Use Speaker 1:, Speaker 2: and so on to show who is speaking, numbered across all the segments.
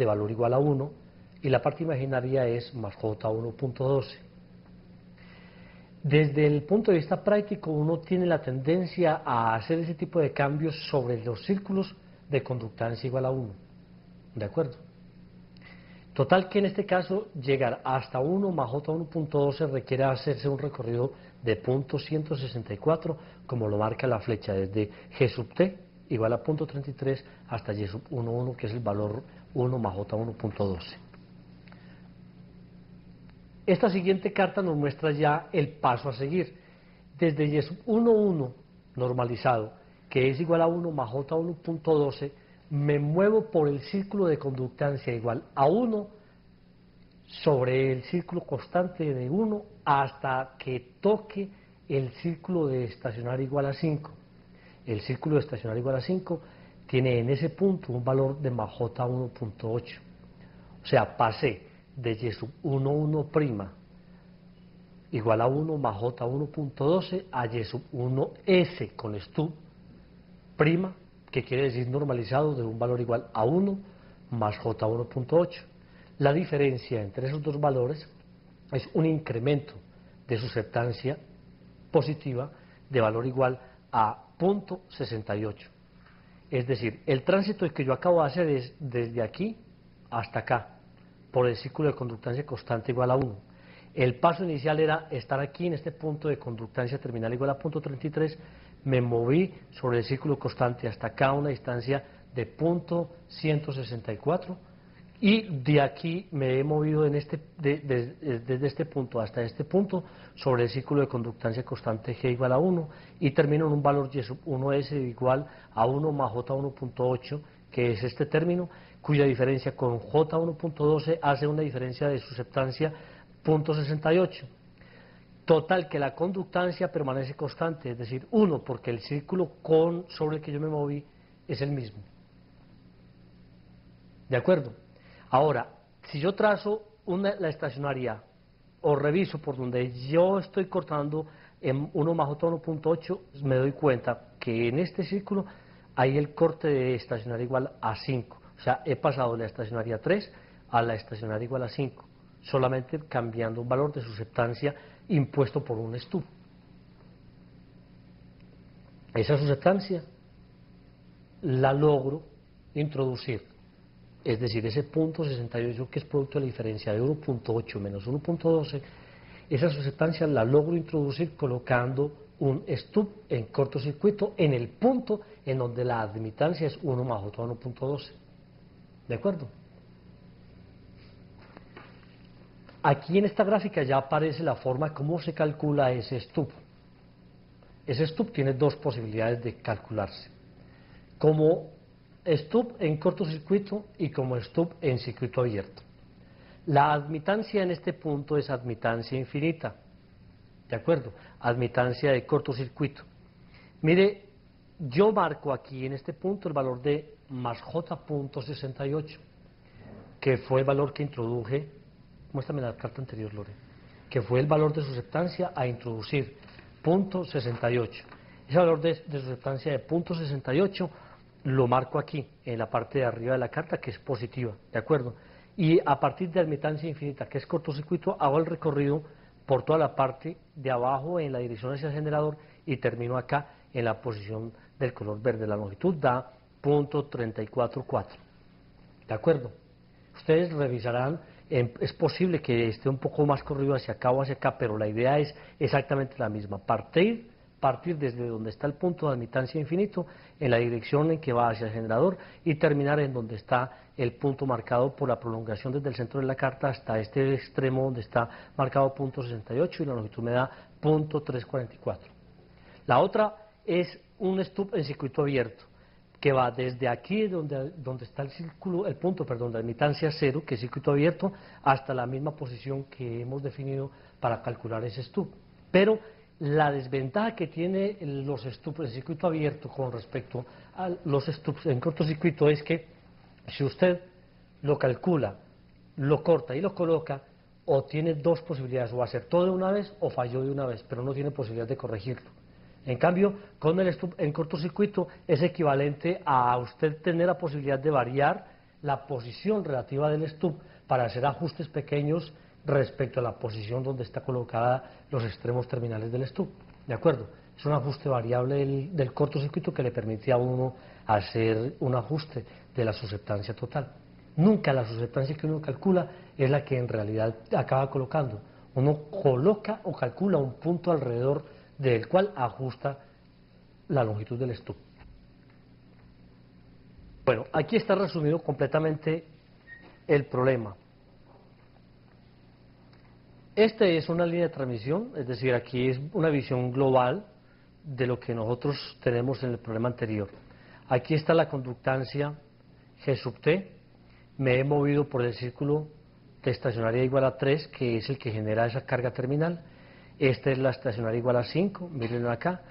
Speaker 1: de valor igual a 1 y la parte imaginaria es más J1.12. Desde el punto de vista práctico, uno tiene la tendencia a hacer ese tipo de cambios sobre los círculos de conductancia igual a 1. ¿De acuerdo? Total que en este caso llegar hasta 1 más J1.12 requiere hacerse un recorrido de punto 164, como lo marca la flecha, desde G sub t igual a punto 33 hasta Y sub 11, que es el valor 1 más J1.12. Esta siguiente carta nos muestra ya el paso a seguir. Desde Y sub 11 normalizado, que es igual a 1 más J1.12, me muevo por el círculo de conductancia igual a 1 sobre el círculo constante de 1 hasta que toque el círculo de estacionario igual a 5. El círculo de estacionario igual a 5 tiene en ese punto un valor de más J1.8. O sea, pasé de Y sub 11' igual a 1 más J1.12 a Y sub 1S con stub prima, que quiere decir normalizado, de un valor igual a 1 más J1.8. La diferencia entre esos dos valores es un incremento de susceptancia positiva de valor igual a 0.68. Es decir, el tránsito que yo acabo de hacer es desde aquí hasta acá, por el círculo de conductancia constante igual a 1. El paso inicial era estar aquí en este punto de conductancia terminal igual a 0.33, me moví sobre el círculo constante hasta acá a una distancia de 0.164 y de aquí me he movido desde este punto hasta este punto sobre el círculo de conductancia constante G igual a 1 y termino en un valor Y sub 1S igual a 1 más J1.8, que es este término, cuya diferencia con J1.12 hace una diferencia de susceptancia 0.68. Total que la conductancia permanece constante, es decir, 1, porque el círculo sobre el que yo me moví es el mismo. ¿De acuerdo? Ahora, si yo trazo la estacionaria o reviso por donde yo estoy cortando en 1 más J1.8, me doy cuenta que en este círculo hay el corte de estacionaria igual a 5. O sea, he pasado de la estacionaria 3 a la estacionaria igual a 5, solamente cambiando un valor de susceptancia impuesto por un stub. Esa susceptancia la logro introducir, es decir, ese punto 68 que es producto de la diferencia de 1.8 menos 1.12, esa susceptancia la logro introducir colocando un stub en cortocircuito en el punto en donde la admitancia es 1 más J1.12. ¿De acuerdo? Aquí en esta gráfica ya aparece la forma cómo se calcula ese stub. Ese stub tiene dos posibilidades de calcularse: como stub en cortocircuito y como stub en circuito abierto. La admitancia en este punto es admitancia infinita, ¿de acuerdo? Admitancia de cortocircuito. Mire, yo marco aquí en este punto el valor de más J.68, que fue el valor que introduje, muéstrame la carta anterior, Lore, que fue el valor de susceptancia a introducir, .68. Ese valor de susceptancia de .68 lo marco aquí, en la parte de arriba de la carta, que es positiva, ¿de acuerdo? Y a partir de admitancia infinita, que es cortocircuito, hago el recorrido por toda la parte de abajo en la dirección hacia el generador y termino acá en la posición del color verde. La longitud da .344, ¿de acuerdo? Ustedes revisarán, es posible que esté un poco más corrido hacia acá o hacia acá, pero la idea es exactamente la misma: partir desde donde está el punto de admitancia infinito en la dirección en que va hacia el generador y terminar en donde está el punto marcado por la prolongación desde el centro de la carta hasta este extremo donde está marcado .68 y la longitud me da .344. La otra es un stub en circuito abierto, que va desde aquí donde está el círculo, el punto, perdón, de admitancia 0, que es circuito abierto, hasta la misma posición que hemos definido para calcular ese stub. Pero la desventaja que tiene los stubs en circuito abierto con respecto a los stubs en cortocircuito es que si usted lo calcula, lo corta y lo coloca, o tiene dos posibilidades: o hacer todo de una vez o falló de una vez, pero no tiene posibilidad de corregirlo. En cambio, con el stub en cortocircuito es equivalente a usted tener la posibilidad de variar la posición relativa del stub para hacer ajustes pequeños respecto a la posición donde está colocada los extremos terminales del stub. ¿De acuerdo? Es un ajuste variable del cortocircuito que le permite a uno hacer un ajuste de la susceptancia total. Nunca la susceptancia que uno calcula es la que en realidad acaba colocando. Uno coloca o calcula un punto alrededor del cual ajusta la longitud del stub. Bueno, aquí está resumido completamente el problema. Este es una línea de transmisión, es decir, aquí es una visión global de lo que nosotros tenemos en el problema anterior. Aquí está la conductancia G sub T, me he movido por el círculo de estacionaria igual a 3, que es el que genera esa carga terminal. Esta es la estacionaria igual a 5, miren acá,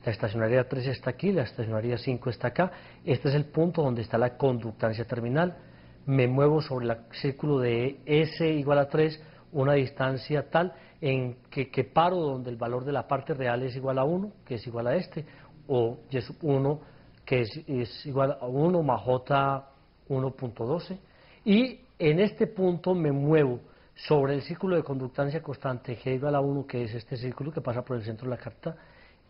Speaker 1: la estacionaria 3 está aquí, la estacionaria 5 está acá. Este es el punto donde está la conductancia terminal. Me muevo sobre el círculo de S igual a 3, una distancia tal en que paro donde el valor de la parte real es igual a 1, que es igual a este, o Y sub 1, que es igual a 1 más J 1.12, y en este punto me muevo sobre el círculo de conductancia constante G igual a 1, que es este círculo que pasa por el centro de la carta.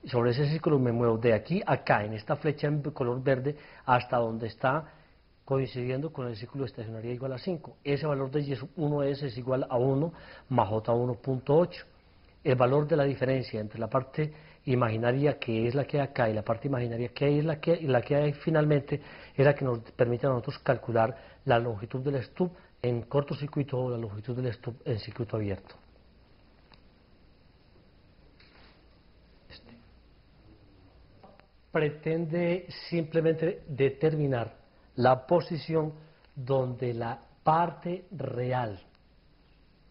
Speaker 1: Sobre ese círculo me muevo de aquí a acá, en esta flecha en color verde, hasta donde está coincidiendo con el círculo de estacionaria igual a 5. Ese valor de Y sub 1S es igual a 1 más J 1.8. El valor de la diferencia entre la parte imaginaria, que es la que hay acá, y la parte imaginaria que hay, la que hay finalmente, es la que nos permite a nosotros calcular la longitud del stub en cortocircuito o la longitud del stub en circuito abierto. Pretende simplemente determinar la posición donde la parte real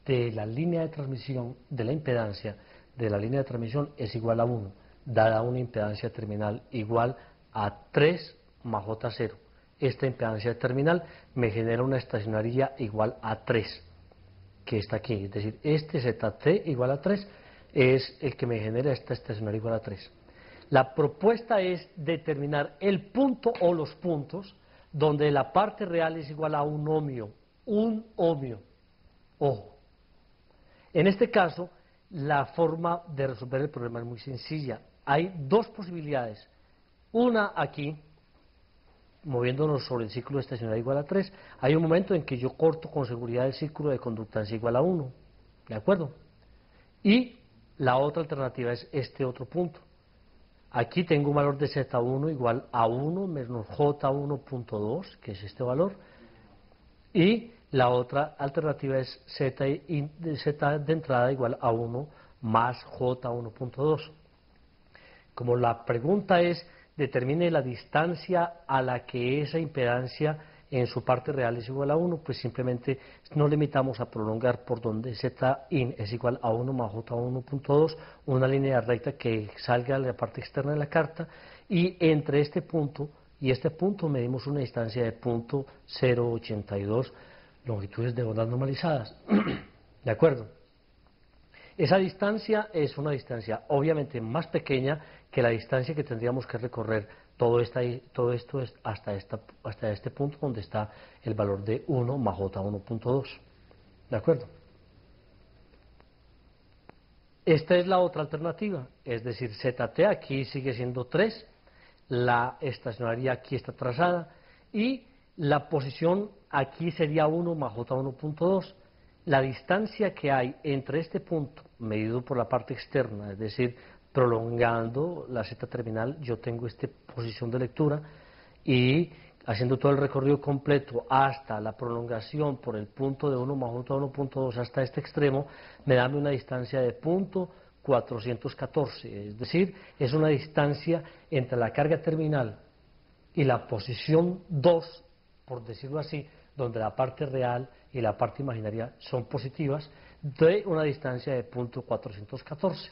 Speaker 1: de la línea de transmisión, de la impedancia de la línea de transmisión es igual a 1, dada una impedancia terminal igual a 3 más J0. Esta impedancia terminal me genera una estacionaria igual a 3, que está aquí, es decir, este ZT igual a 3 es el que me genera esta estacionaria igual a 3. La propuesta es determinar el punto o los puntos donde la parte real es igual a un ohmio. Ojo. En este caso, la forma de resolver el problema es muy sencilla. Hay dos posibilidades. Una aquí, moviéndonos sobre el círculo de estacionaria igual a 3, hay un momento en que yo corto con seguridad el círculo de conductancia igual a 1. ¿De acuerdo? Y la otra alternativa es este otro punto. Aquí tengo un valor de Z1 igual a 1 menos J1.2, que es este valor, y la otra alternativa es Z de entrada igual a 1 más J1.2. Como la pregunta es, determine la distancia a la que esa impedancia en su parte real es igual a 1, pues simplemente nos limitamos a prolongar por donde Zin es igual a 1 más J1.2, una línea recta que salga de la parte externa de la carta, y entre este punto y este punto medimos una distancia de 0.082 longitudes de ondas normalizadas. ¿De acuerdo? Esa distancia es una distancia obviamente más pequeña que la distancia que tendríamos que recorrer todo esto es hasta este punto donde está el valor de 1 más J1.2. ¿De acuerdo? Esta es la otra alternativa, es decir, ZT aquí sigue siendo 3, la estacionaria aquí está trazada y la posición aquí sería 1 más J1.2. La distancia que hay entre este punto, medido por la parte externa, es decir, prolongando la Z terminal, yo tengo esta posición de lectura y haciendo todo el recorrido completo hasta la prolongación por el punto de 1 más J1.2 hasta este extremo, me da una distancia de 0.414, es decir, es una distancia entre la carga terminal y la posición 2, por decirlo así, donde la parte real y la parte imaginaria son positivas, de una distancia de 0.414.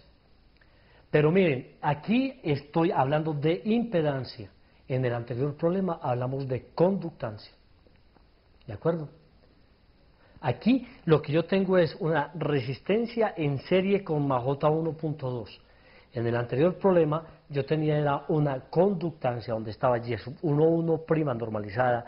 Speaker 1: Pero miren, aquí estoy hablando de impedancia. En el anterior problema hablamos de conductancia. ¿De acuerdo? Aquí lo que yo tengo es una resistencia en serie con J 1.2. En el anterior problema yo tenía era una conductancia donde estaba Y sub 1,1' normalizada